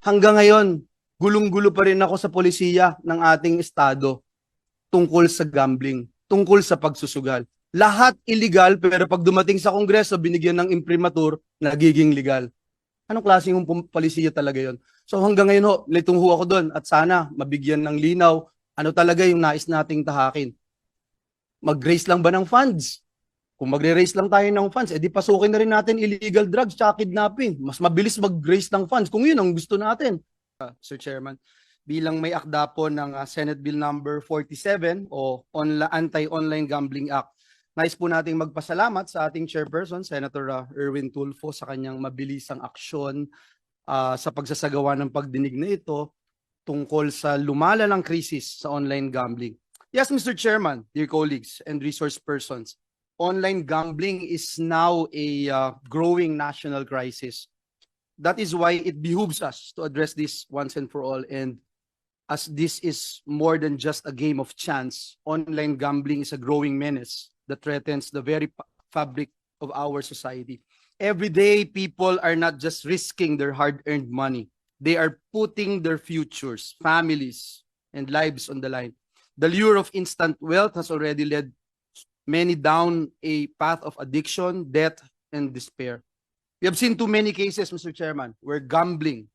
hanggang ngayon, gulong-gulo pa rin ako sa polisiya ng ating estado tungkol sa gambling, tungkol sa pagsusugal. Lahat illegal, pero pag dumating sa Kongreso, binigyan ng imprimatur, nagiging legal. Anong klaseng polisiya talaga yon? So hanggang ngayon ho, litong ho ako doon at sana mabigyan ng linaw ano talaga yung nais nating tahakin. Mag-raise lang ba ng funds? Kung magre-raise lang tayo ng funds, edi pasukin na rin natin illegal drugs at kidnapping. Mas mabilis mag-raise ng funds kung yun ang gusto natin. Sir Chairman, bilang may akda po ng Senate Bill number 47 o Anti-Online Gambling Act, nais po nating magpasalamat sa ating chairperson, Senator Erwin Tulfo, sa kanyang mabilisang aksyon sa pagsasagawa ng pagdinig na ito tungkol sa lumalalang krisis sa online gambling. Yes, Mr. Chairman, dear colleagues and resource persons, online gambling is now a growing national crisis. That is why it behooves us to address this once and for all. And as this is more than just a game of chance, online gambling is a growing menace that threatens the very fabric of our society. Every day, people are not just risking their hard-earned money. They are putting their futures, families, and lives on the line. The lure of instant wealth has already led many down a path of addiction, death, and despair. We have seen too many cases, Mr. Chairman, where gambling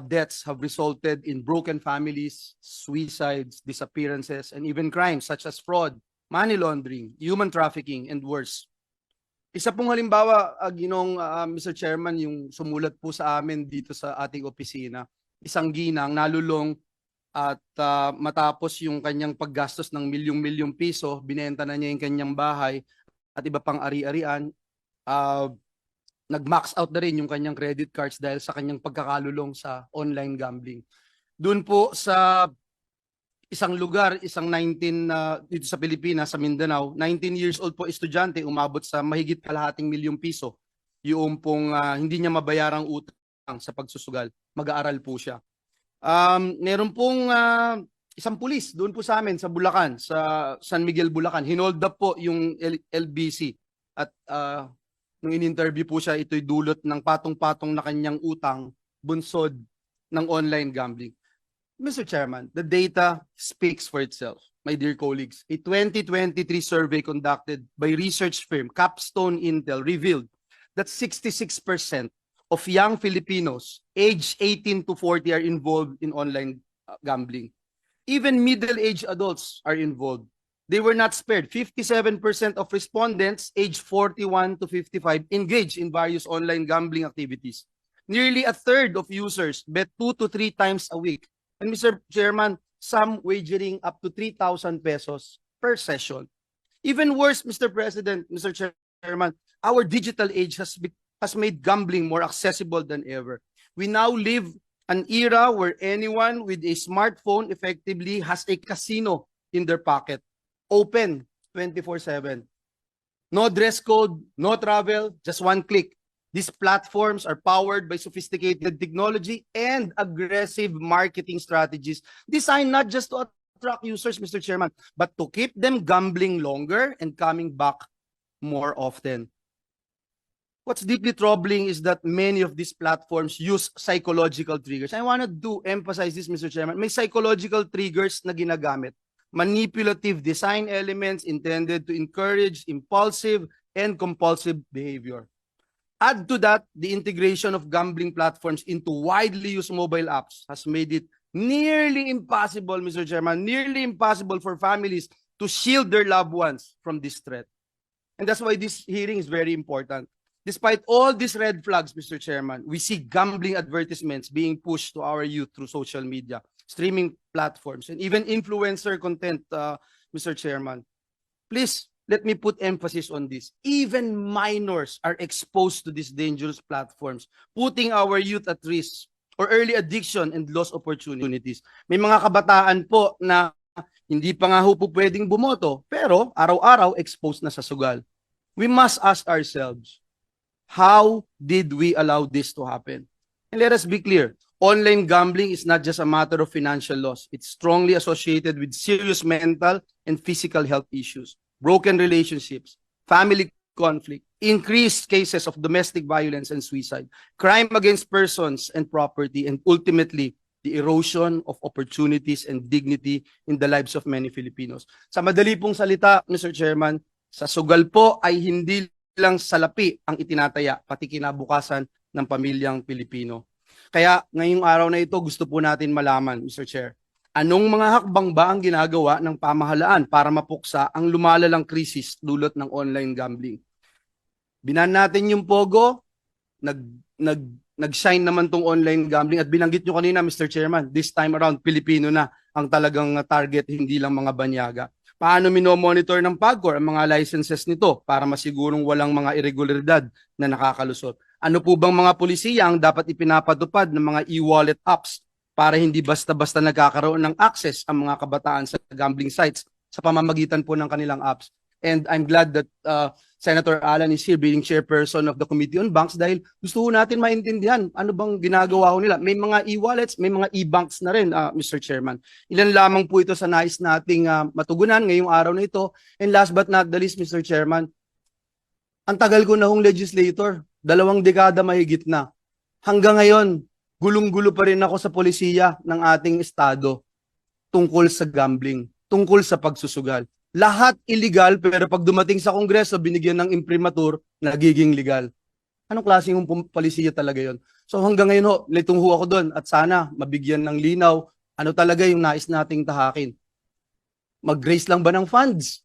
deaths have resulted in broken families, suicides, disappearances, and even crimes such as fraud, money laundering, human trafficking, and worse. Isa pong halimbawa, Mr. Chairman, yung sumulat po sa amin dito sa ating opisina, isang ginang nalulong at matapos yung kanyang paggastos ng milyong-milyong piso, binenta na niya yung kanyang bahay at iba pang ari-arian, nag-max out na rin yung kanyang credit cards dahil sa kanyang pagkakalulong sa online gambling. Doon po sa isang lugar, isang 19 dito sa Pilipinas, sa Mindanao, 19 years old po estudyante, umabot sa mahigit kalahating milyong piso. Yung pong hindi niya mabayarang utang sa pagsusugal. Mag-aaral po siya. Meron pong isang pulis doon po sa amin sa Bulacan, sa San Miguel, Bulacan. Hinold up po yung LBC at nung in-interview po siya, ito'y dulot ng patong-patong na kanyang utang bunsod ng online gambling. Mr. Chairman, the data speaks for itself, my dear colleagues. A 2023 survey conducted by research firm Capstone Intel revealed that 66% of young Filipinos aged 18 to 40 are involved in online gambling. Even middle-aged adults are involved. They were not spared. 57% of respondents aged 41 to 55 engaged in various online gambling activities. Nearly a third of users bet 2 to 3 times a week. And Mr. Chairman, some wagering up to 3,000 pesos per session. Even worse, Mr. President, Mr. Chairman, our digital age has made gambling more accessible than ever. We now live an era where anyone with a smartphone effectively has a casino in their pocket, open 24/7. No dress code, no travel, just one click. These platforms are powered by sophisticated technology and aggressive marketing strategies designed not just to attract users, Mr. Chairman, but to keep them gambling longer and coming back more often. What's deeply troubling is that many of these platforms use psychological triggers. I want to emphasize this, Mr. Chairman. May psychological triggers na ginagamit. Manipulative design elements intended to encourage impulsive and compulsive behavior. Add to that, the integration of gambling platforms into widely used mobile apps has made it nearly impossible, Mr. Chairman, nearly impossible for families to shield their loved ones from this threat. And that's why this hearing is very important. Despite all these red flags, Mr. Chairman, we see gambling advertisements being pushed to our youth through social media, streaming platforms, and even influencer content, Mr. Chairman. Please, let me put emphasis on this. Even minors are exposed to these dangerous platforms, putting our youth at risk or early addiction and lost opportunities. May mga kabataan po na hindi pa nga po pwedeng bumoto, pero araw-araw exposed na sa sugal. We must ask ourselves, how did we allow this to happen? And let us be clear, online gambling is not just a matter of financial loss. It's strongly associated with serious mental and physical health issues, broken relationships, family conflict, increased cases of domestic violence and suicide, crime against persons and property, and ultimately, the erosion of opportunities and dignity in the lives of many Filipinos. Sa madali pong salita, Mr. Chairman, sa sugal po ay hindi lang salapi ang itinataya, pati kinabukasan ng pamilyang Pilipino. Kaya ngayong araw na ito, gusto po natin malaman, Mr. Chair, anong mga hakbang ba ang ginagawa ng pamahalaan para mapuksa ang lumalalang krisis dulot ng online gambling? Binan natin yung Pogo, nag-shine naman tong online gambling at binanggit nyo kanina, Mr. Chairman, this time around, Pilipino na ang talagang target, hindi lang mga banyaga. Paano minomonitor ng PAGCOR ang mga licenses nito para masigurong walang mga irregularidad na nakakalusot? Ano po bang mga pulisiya ang dapat ipinapatupad ng mga e-wallet apps para hindi basta-basta nagkakaroon ng access ang mga kabataan sa gambling sites sa pamamagitan po ng kanilang apps? And I'm glad that Senator Alan is here being chairperson of the Committee on Banks dahil gusto natin maintindihan ano bang ginagawa nila. May mga e-wallets, may mga e-banks na rin, Mr. Chairman. Ilan lamang po ito sa nais nating matugunan ngayong araw na ito. And last but not the least, Mr. Chairman, ang tagal ko na hong legislator, 2 dekada mahigit na. Hanggang ngayon, gulong-gulo pa rin ako sa polisiya ng ating estado tungkol sa gambling, tungkol sa pagsusugal. Lahat illegal, pero pag dumating sa Kongreso, binigyan ng imprimatur, nagiging legal. Anong klaseng polisiya talaga yon? So hanggang ngayon ho, litong ho ako doon at sana mabigyan ng linaw, ano talaga yung nais nating tahakin. Mag-raise lang ba ng funds?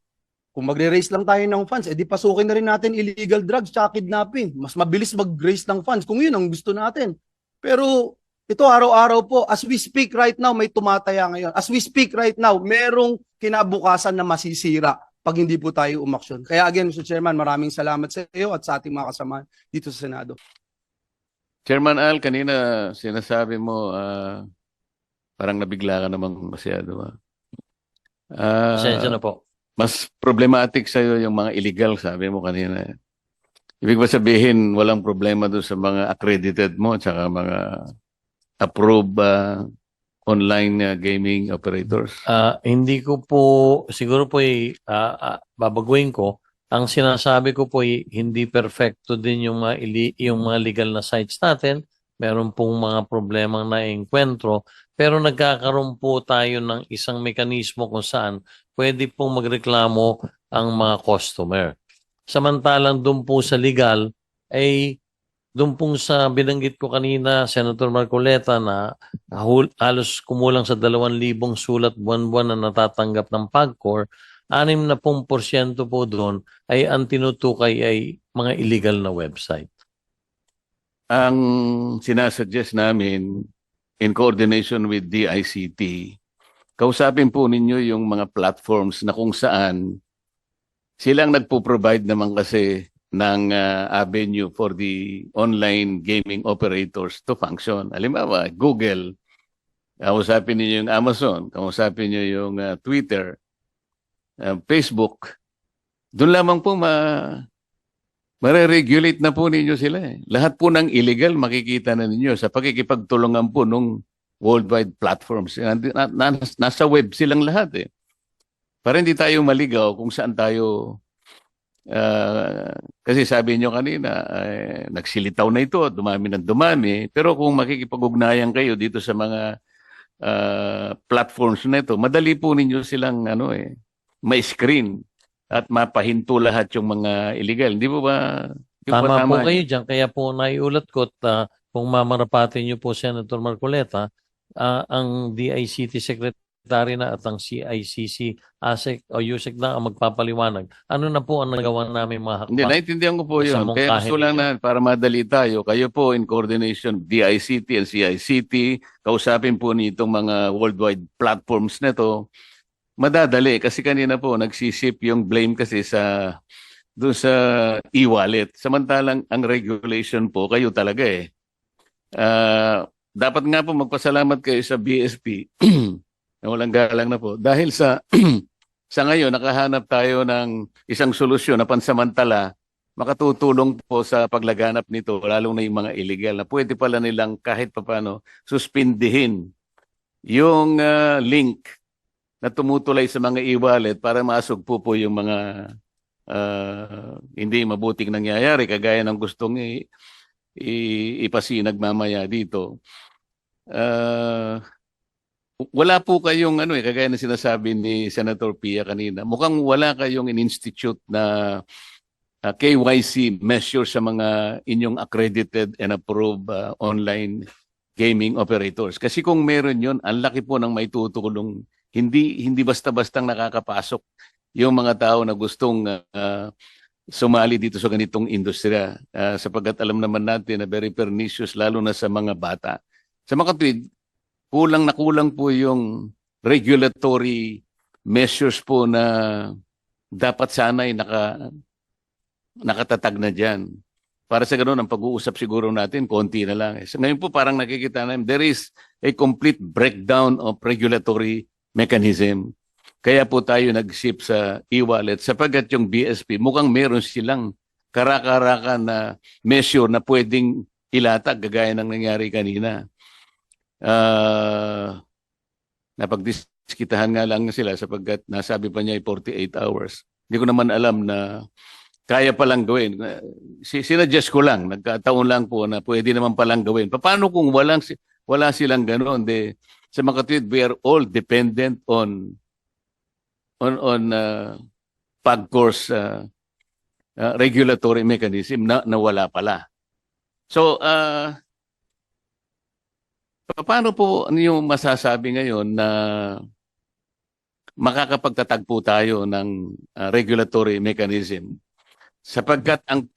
Kung magre-raise lang tayo ng funds, edi pasukin na rin natin illegal drugs tsaka kidnapping. Mas mabilis mag-raise ng funds kung yun ang gusto natin. Pero ito araw-araw po, as we speak right now, may tumataya ngayon. As we speak right now, merong kinabukasan na masisira pag hindi po tayo umaksyon. Kaya again, Mr. Chairman, maraming salamat sa iyo at sa ating mga kasama dito sa Senado. Chairman Al, kanina sinasabi mo, parang nabigla ka namang masyado. Pasensya na po. Mas problematic sa'yo yung mga illegal, sabi mo kanina. Ibig ba sabihin, walang problema doon sa mga accredited mo at saka mga approved online gaming operators? Hindi ko po, siguro po babaguhin ko. Ang sinasabi ko po hindi perfecto din yung mga legal na sites natin. Meron pong mga problemang naengkwentro. Pero nagkakaroon po tayo ng isang mekanismo kung saan pwede pong magreklamo ang mga customer. Samantalang doon po sa legal, ay doon pong sa binanggit ko kanina, Senator Marcoleta, na halos kumulang sa 2,000 sulat buwan-buwan na natatanggap ng PAGCOR, 60% po doon ay ang tinutukay ay mga illegal na website. Ang sinasuggest namin, in coordination with DICT, kausapin po ninyo yung mga platforms na kung saan silang nagpo-provide naman kasi ng avenue for the online gaming operators to function. Halimbawa, Google, kausapin niyo yung Amazon, kausapin niyo yung Twitter, Facebook. Doon lamang po mare-regulate na po ninyo sila. Lahat po ng illegal makikita na ninyo sa pakikipagtulungan po ng worldwide platforms. Nasa web silang lahat Para hindi tayo maligaw kung saan tayo, kasi sabi nyo kanina, nagsilitaw na ito, dumami ng dumami, pero kung makikipag-ugnayan kayo dito sa mga platforms na ito, madali po ninyo silang may screen at mapahinto lahat yung mga illegal. Hindi po ba? Tama po kayo dyan. Kaya po naiulat ko at kung mamarapatin niyo po, Senator Marcoleta, ang DICT Secretary na at ang CICC, ASEC o USEC na ang magpapaliwanag. Ano na po ang nagawa namin mga hakbang? Hindi, naintindihan ko po yun. Kaya gusto lang na para madali tayo. Kayo po in coordination DICT and CICT, kausapin po nitong mga worldwide platforms na to. Madadali kasi kanina po nagsisip yung blame kasi doon sa e-wallet. Samantalang ang regulation po kayo talaga dapat nga po magpasalamat kayo sa BSP na walang galang na po dahil sa ngayon nakahanap tayo ng isang solusyon na pansamantala makatutulong po sa paglaganap nito lalong na yung mga illegal na pwede pala nilang kahit papaano suspindihin yung link na tumutulay sa mga e-wallet para maasugpo po yung mga hindi mabuting nangyayari kagaya ng gustong ipasinag mamaya dito. Wala po kayong kagaya ng sinasabi ni Senator Pia kanina. Mukhang wala kayong in-institute na KYC measure sa mga inyong accredited and approved online gaming operators. Kasi kung meron yun, ang laki po ng maitutulong. Hindi basta-bastang nakakapasok yung mga tao na gustong sumali dito sa ganitong industriya. Sapagkat alam naman natin na very pernicious lalo na sa mga bata. Sa mga katwid, kulang na kulang po yung regulatory measures po na dapat sana'y nakatatag na dyan. Para sa ganun, ang pag-uusap siguro natin, konti na lang. So, ngayon po parang nakikita namin, there is a complete breakdown of regulatory mechanism. Kaya po tayo nag-ship sa e-wallet sapagkat yung BSP, mukhang meron silang karaka-raka na measure na pwedeng ilatag, gagaya ng nangyari kanina. Napagdiskitahan nga lang sila sapagkat nasabi pa niya ay 48 hours. Hindi ko naman alam na kaya palang gawin. Sinadjust ko lang, nagkataon lang po na pwede naman palang gawin. Paano kung wala silang ganoon? Sa mga katwid, we are all dependent on PAGCOR's regulatory mechanism na wala pala. So, paano po yung masasabi ngayon na makakapagtatagpo tayo ng regulatory mechanism? Sapagkat ang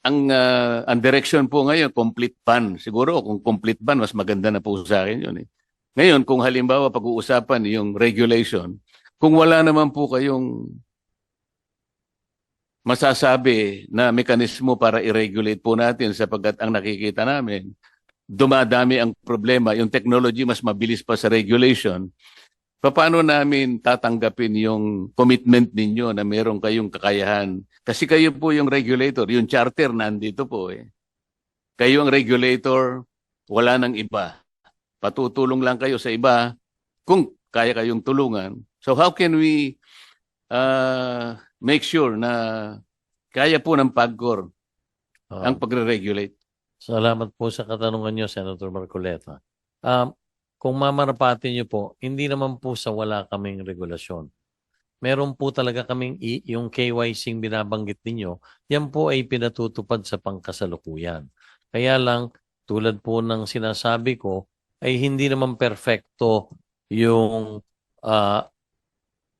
direction po ngayon, complete ban. Siguro kung complete ban, mas maganda na po sa akin yun. Ngayon, kung halimbawa pag-uusapan yung regulation, kung wala naman po kayong masasabi na mekanismo para i-regulate po natin sapagkat ang nakikita namin, dumadami ang problema, yung technology mas mabilis pa sa regulation, paano namin tatanggapin yung commitment ninyo na meron kayong kakayahan? Kasi kayo po yung regulator, yung charter nandito po eh. Kayo ang regulator, wala nang iba. Patutulong lang kayo sa iba kung kaya kayong tulungan. So how can we make sure na kaya po ng PAGCOR ang pagre-regulate? Salamat po sa katanungan niyo, Senator Marcoleta. Kung mamarapatin niyo po, hindi naman po sa wala kaming regulasyon. Meron po talaga kaming yung KYC binabanggit ninyo, yan po ay pinatutupad sa pangkasalukuyan. Kaya lang, tulad po ng sinasabi ko, ay hindi naman perfecto yung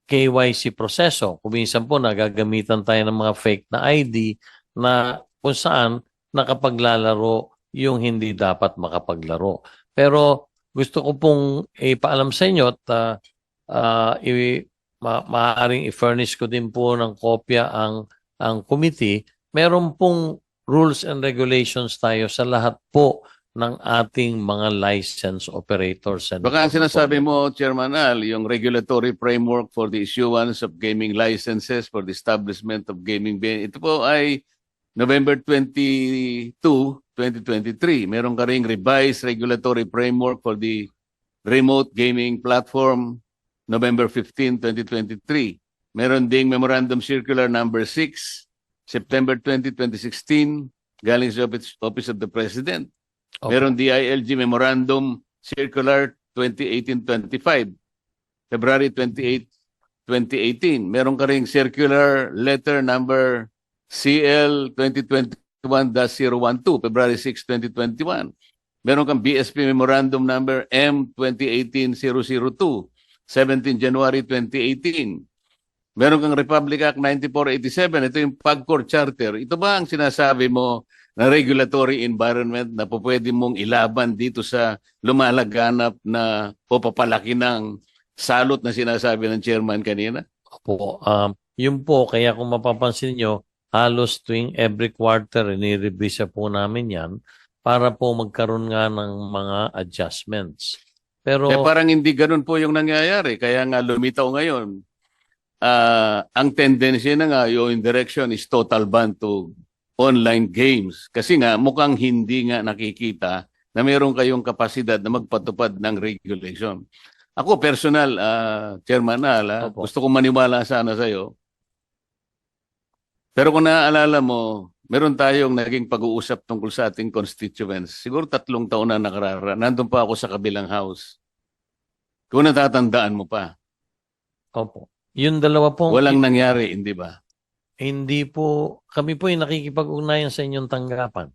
KYC proseso. Kung minsan po nagagamitan tayo ng mga fake na ID na kung saan nakapaglalaro yung hindi dapat makapaglaro. Pero gusto ko pong ipaalam sa inyo at maaaring i-furnish ko din po ng kopya ang committee. Meron pong rules and regulations tayo sa lahat po ng ating mga license operators. Baka ang sinasabi mo, Chairman Al, yung regulatory framework for the issuance of gaming licenses for the establishment of gaming venue. Ito po ay November 22, 2023. Meron ka ring revised regulatory framework for the remote gaming platform November 15, 2023. Meron ding Memorandum Circular number 6, September 20, 2016, galing sa Office of the President. Okay. Meron DILG Memorandum Circular 2018-25, February 28, 2018. Meron ka ring Circular Letter number CL 2021-012, February 6, 2021. Meron kang BSP Memorandum number M 2018-002, 17 January 2018. Meron kang Republic Act 9487, ito yung PAGCOR Charter. Ito ba ang sinasabi mo na regulatory environment na po pwede mong ilaban dito sa lumalaganap na o papalaki ng salot na sinasabi ng chairman kanina? Opo, yun po, kaya kung mapapansin nyo, halos tuwing every quarter, nire-revisa po namin yan para po magkaroon nga ng mga adjustments. Pero parang hindi ganun po yung nangyayari. Kaya nga lumitaw ngayon. Ang tendency na nga yung direction is total ban to online games. Kasi nga mukhang hindi nga nakikita na meron kayong kapasidad na magpatupad ng regulation. Ako personal, Chairman Al, gusto kong maniwala sana sa'yo. Pero kung naaalala mo, meron tayong naging pag-uusap tungkol sa ating constituents. Siguro 3 taon na nakararaan. Nandun pa ako sa kabilang house. Kung natatandaan mo pa, Opo. Yung dalawa pong, walang nangyari, hindi ba? hindi po, kami po yung nakikipag-ugnayan sa inyong tanggapan.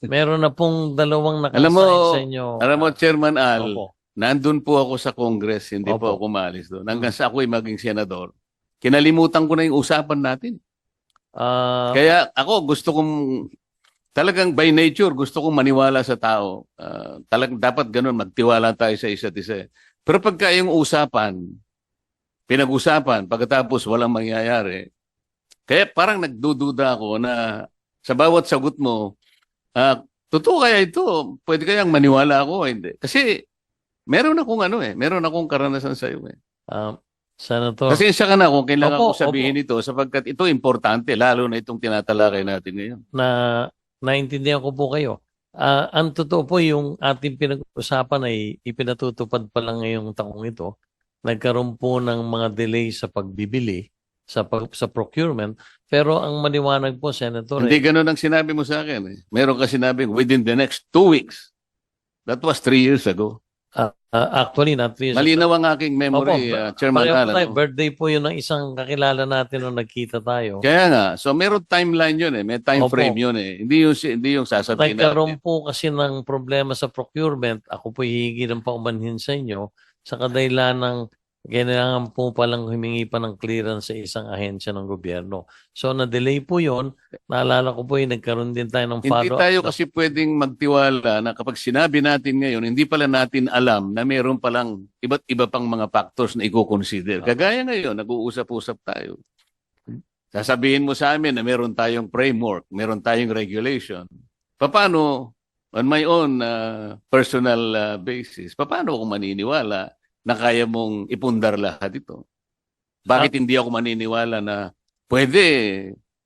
Meron na pong dalawang Alam mo, nakasign sa inyo. Chairman Al, Opo. nandun po ako sa Congress, hindi po Opo. ako maalis doon. Hanggang sa ako'y maging senador. Kinalimutan ko na yung usapan natin. Ah, Kaya ako gusto kong, talagang by nature, gusto kong maniwala sa tao. Talagang dapat ganun, magtiwala tayo sa isa't isa. Pero pagka yung usapan, pinag-usapan, pagkatapos walang mangyayari, kaya parang nagdududa ako na sa bawat sagot mo, totoo kaya ito? Pwede kayang maniwala ako o hindi? Kasi meron akong karanasan sa iyo eh. Senator, Kasi ka na kung kailangan Opo, ko sabihin ito sapagkat ito importante, lalo na itong tinatalakay natin ngayon. na naintindihan ko po kayo. Ang totoo po yung ating pinag-usapan ay ipinatutupad pa lang ngayong taong ito. Nagkaroon po ng mga delay sa pagbibili, sa procurement. Pero ang maliwanag po, Senator, Hindi ganun ang sinabi mo sa akin eh. Meron ka sinabing within the next 2 weeks. That was 3 years ago. actually, not really. Malinaw ang aking memory, Opo, Chairman pareho po Alan. tayo. Birthday po yun ng isang kakilala natin nung nagkita tayo. Kaya nga, so meron timeline yun eh, may time Opo. frame yun eh. Hindi yung sasabihin Nagkaroon natin. po kasi ng problema sa procurement. Ako po hihingi ng paumanhin sa inyo sa kadahilan ng kailangan po palang humingi pa ng clearance sa isang ahensya ng gobyerno. So, na-delay po yon. Naalala ko po nagkaroon din tayo ng Hindi follow-up. tayo kasi pwedeng magtiwala na kapag sinabi natin ngayon, hindi pala natin alam na meron palang iba't iba pang mga factors na i-consider. Kagaya ngayon, nag-uusap-usap tayo. Sasabihin mo sa amin na meron tayong framework, meron tayong regulation. Paano, on my own personal basis, paano ako maniniwala na kaya mong ipundar lahat ito? Bakit hindi ako maniniwala na pwede,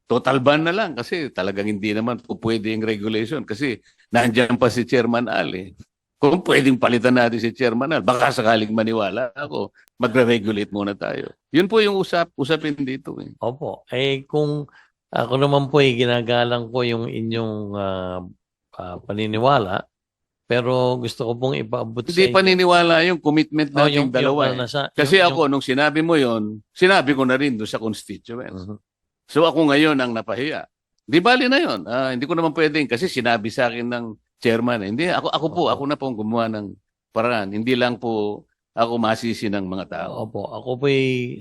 total ban na lang kasi talagang hindi naman po pwede yung regulation kasi nandiyan pa si Chairman Al eh. Kung pwedeng palitan natin si Chairman Al, baka sakaling maniwala ako, magre-regulate muna tayo. Yun po yung usapin dito eh. Opo. Kung ako naman po ginagalang ko yung inyong paniniwala, pero gusto ko pong ipaabot sa Hindi inyo. paniniwala yung commitment nating dalawa eh. Kasi yung- ako, nung sinabi mo yon, sinabi ko na rin doon sa constituents. Mhm. So ako ngayon ang napahiya. Di bali na yon. Hindi ko naman pwedeng kasi sinabi sa akin ng chairman. Hindi, ako na pong gumawa ng paraan. Hindi lang po ako masisi ng mga tao. Opo. Ako po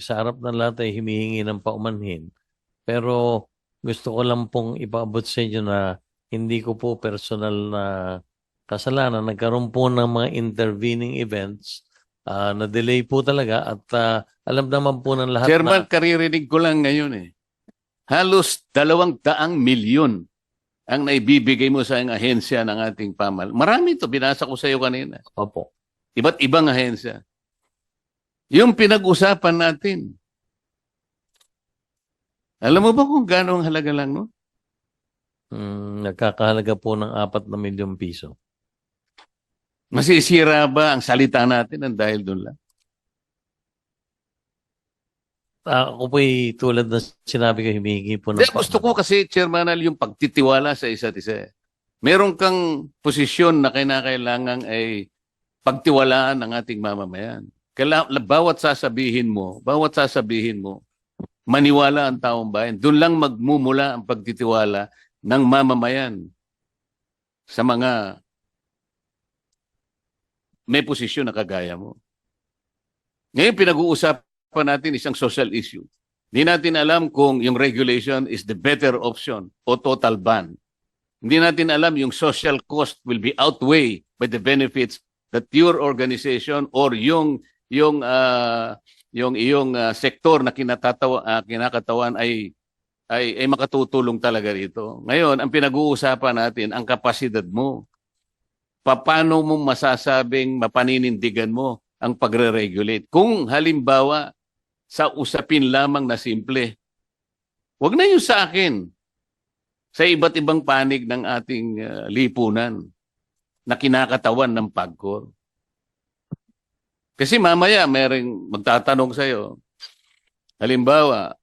sa harap ng lahat ay humihingi ng paumanhin. Pero gusto ko lang pong ipaabot sa inyo na hindi ko po personal na kasalanan. Nagkaroon po ng mga intervening events. Na-delay po talaga at alam naman po ng lahat Chairman, na karirinig ko lang ngayon eh. Halos 200 milyon ang naibibigay mo sa ahensya ng ating pamal. Marami to, binasa ko sa iyo kanina. opo. Iba't ibang ahensya. Yung pinag-usapan natin. Alam mo ba kung gaano ang halaga lang, no? Nagkakahalaga po ng 4 na milyong piso. Masisira ba ang salita natin ng dahil doon lang? Ako po tulad na sinabi ko, humihingi po ng Hindi, gusto ko kasi, Chairman Al, yung pagtitiwala sa isa't isa. Meron kang posisyon na kinakailangan ay pagtiwalaan ng ating mamamayan. Bawat sasabihin mo, maniwala ang taong bayan. Doon lang magmumula ang pagtitiwala ng mamamayan sa mga may posisyon na kagaya mo. Ngayon, pinag-uusapan natin isang social issue. Hindi natin alam kung yung regulation is the better option o total ban. Hindi natin alam yung social cost will be outweighed by the benefits that your organization or yung iyong sektor na kinakatawan ay makatutulong talaga rito. Ngayon, ang pinag-uusapan natin, ang kapasidad mo. Paano mo masasabing mapaninindigan mo ang pagre-regulate? Kung halimbawa, sa usapin lamang na simple, wag na yung sa akin, sa iba't ibang panig ng ating lipunan na kinakatawan ng PAGCOR. Kasi mamaya merong magtatanong sa'yo, halimbawa,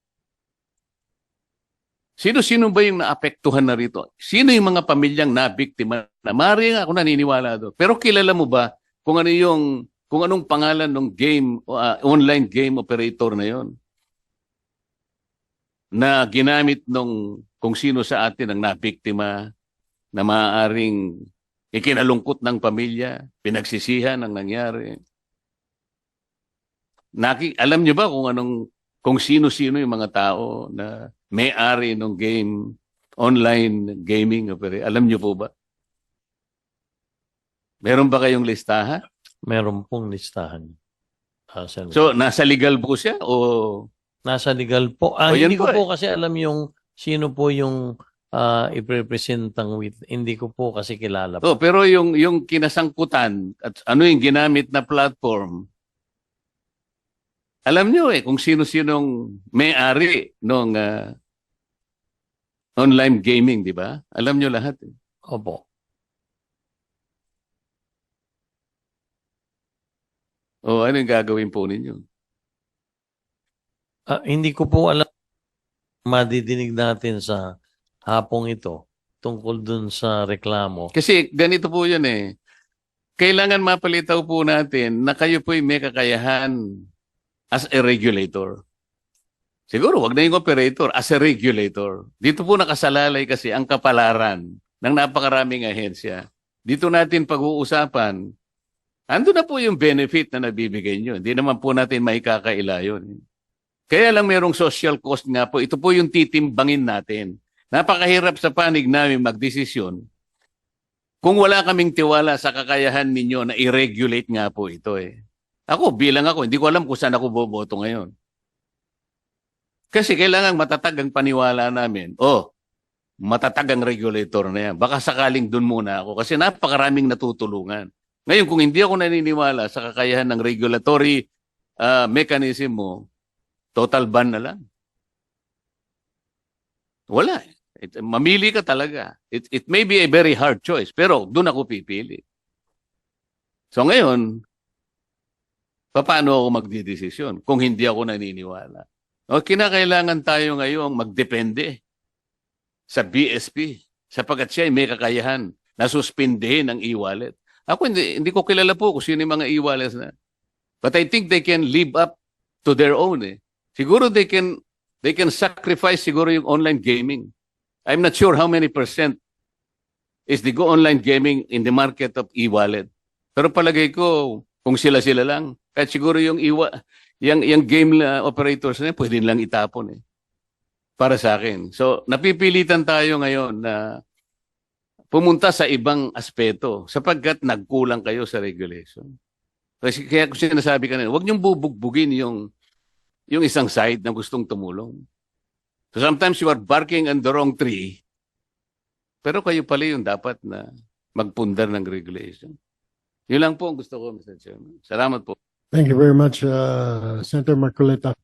Sino-sino ba yung naapektuhan na rito? Sino yung mga pamilyang nabiktima? Na maaari nga ako naniniwala doon. Pero kilala mo ba kung anong pangalan ng game, online game operator na yon na ginamit kung sino sa atin ang nabiktima na maaaring ikinalungkot ng pamilya, pinagsisihan ang nangyari. Alam niyo ba kung sino-sino yung mga tao na may-ari ng game, online gaming operator? Alam niyo po ba? Meron ba kayong listahan? Meron pong listahan. Senator. So, nasa legal po siya o Nasa legal po. O, yan Hindi ko po po kasi alam yung sino po yung iprepresentang with. Hindi ko po kasi kilala po. pero yung kinasangkutan at ano yung ginamit na platform, alam niyo kung sino-sinong may-ari ng online gaming, di ba? Alam niyo lahat. Opo. O ano yung gagawin po ninyo? Hindi ko po alam madidinig natin sa hapong ito tungkol dun sa reklamo. Kasi ganito po yan eh. Kailangan mapalitaw po natin na kayo po'y may kakayahan as a regulator. Siguro, wag na yung operator, as a regulator. Dito po nakasalalay kasi ang kapalaran ng napakaraming ahensya. Dito natin pag-uusapan, ando na po yung benefit na nabibigay nyo. Hindi naman po natin maikakaila yun. Kaya lang merong social cost nga po. Ito po yung titimbangin natin. Napakahirap sa panig namin magdesisyon kung wala kaming tiwala sa kakayahan ninyo na i-regulate nga po ito eh. Bilang ako, hindi ko alam kung saan ako boboto ngayon. Kasi kailangan matatag ang paniwala namin. Matatag ang regulator na yan. Baka sakaling dun muna ako kasi napakaraming natutulungan. Ngayon, kung hindi ako naniniwala sa kakayahan ng regulatory mechanism mo, total ban na lang. Wala. Mamili ka talaga. It may be a very hard choice, pero doon ako pipili. So ngayon, paano ako magdidesisyon kung hindi ako naniniwala? Kinakailangan tayo ngayong magdepende sa BSP sapagkat siya ay may kakayahan na suspindihin ang e-wallet. Ako hindi ko kilala po kung sino yung mga e-wallets na. But I think they can live up to their own eh. Siguro they can sacrifice siguro yung online gaming. I'm not sure how many percent is the online gaming in the market of e-wallet. Pero palagay ko, kung sila-sila lang, kahit siguro yung game operators na pwede lang itapon eh. Para sa akin. So, napipilitan tayo ngayon na pumunta sa ibang aspeto sapagkat nagkulang kayo sa regulation. Kasi kaya kung sinasabi kanina, huwag niyong bubugbugin yung isang side na gustong tumulong. So sometimes you are barking on the wrong tree, pero kayo pala yung dapat na magpundar ng regulation. Yun lang po ang gusto ko, Mr. Chairman. Salamat po. Thank you very much, Senator Marcoleta.